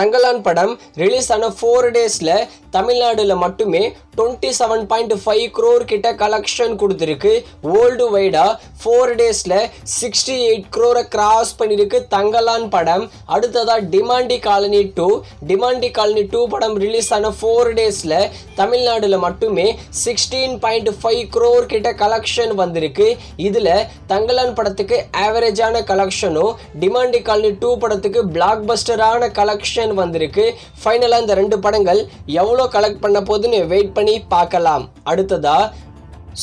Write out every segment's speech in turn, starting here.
தங்கலான் படம் ரிலீஸ் ஆன 4 டேஸில் தமிழ்நாடுல மட்டுமே 27.5 crore கிட்ட கலெக்ஷன் கொடுத்துருக்கு. வேர்ல்டு வைடா 4 டேஸில் 68 crore கிராஸ் பண்ணியிருக்கு தங்கலான் படம். அடுத்ததா டிமாண்டி காலனி 2 படம் ரிலீஸ் ஆன 4 டேஸில் தமிழ்நாடுல மட்டுமே 16.5 crore கிட்ட கலெக்ஷன் வந்திருக்கு. இதில் தங்கலான் படத்துக்கு ஆவரேஜான கலெக்ஷனும் டிமாண்டி காலனி 2 படத்துக்கு பிளாக் பஸ்டரான கலெக்ஷன் வந்திருக்கு. ஃபைனலாக இந்த 2 படங்கள் எவ்வளோ கலெக்ட் பண்ண போதுன்னு வெயிட் பண்ணி பார்க்கலாம். அடுத்ததா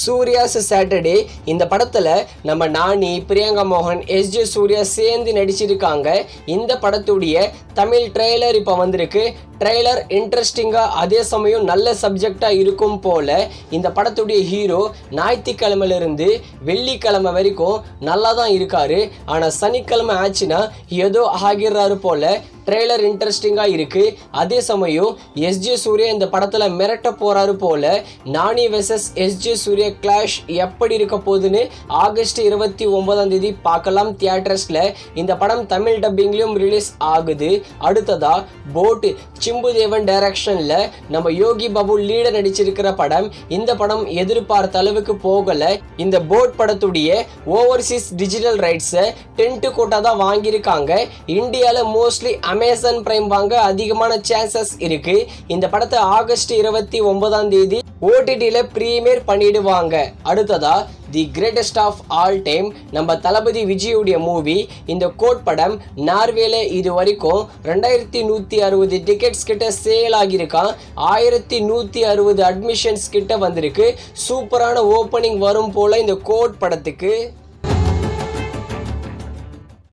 சூர்யாஸ் சாட்டர்டே. இந்த படத்தில் நம்ம நானி, பிரியங்கா மோகன், எஸ்ஜே சூர்யா சேர்ந்து நடிச்சிருக்காங்க. இந்த படத்துடைய தமிழ் ட்ரெய்லர் இப்போ வந்திருக்கு. ட்ரெய்லர் இன்ட்ரெஸ்டிங்காக அதே சமயம் நல்ல சப்ஜெக்டாக இருக்கும் போல். இந்த படத்துடைய ஹீரோ ஞாயிற்றுக்கிழமையிலிருந்து வெள்ளிக்கிழமை வரைக்கும் நல்லா தான் இருக்காரு. ஆனால் சனிக்கிழமை ஆச்சுன்னா ஏதோ ஆகிறாரு போல். ட்ரெய்லர் இன்ட்ரெஸ்டிங்காக இருக்குது. அதே சமயம் எஸ்ஜே சூர்யா இந்த படத்தில் மிரட்ட போகிறாரு போல். நானி வெர்சஸ் எஸ்ஜே சூர்யா கிளாஷ் எப்படி இருக்க போகுதுன்னு ஆகஸ்ட் 29 பார்க்கலாம் தியேட்டர்ஸில். இந்த படம் தமிழ் டப்பிங்லேயும் ரிலீஸ் ஆகுது. அடுத்ததா போட், சிம்புதேவன் டைரக்ஷனில் நம்ம யோகி பாபு லீடர் நடிச்சிருக்கிற படம். இந்த படம் எதிர்பார்த்த அளவுக்கு போகலை. இந்த போட் படத்துடைய ஓவர்சீஸ் டிஜிட்டல் ரைட்ஸை 10 கோட்டா தான் வாங்கியிருக்காங்க. இந்தியாவில் மோஸ்ட்லி அமேசான் பிரைம் வாங்க அதிகமான சான்சஸ் இருக்கு. இந்த படத்தை ஆகஸ்ட் 29 ஓடிடியில் ப்ரீமியர் பண்ணிடுவாங்க. அடுத்ததா the greatest of all time நம்ம தளபதி விஜயுடைய மூவி. இந்த கோட் படம் நார்வேல இது வரைக்கும் 2160 டிக்கெட்ஸ் கிட்ட சேல் ஆகியிருக்கான். 1160 அட்மிஷன்ஸ் கிட்ட வந்திருக்கு. சூப்பரான ஓப்பனிங் வரும் போல இந்த கோட் படத்துக்கு.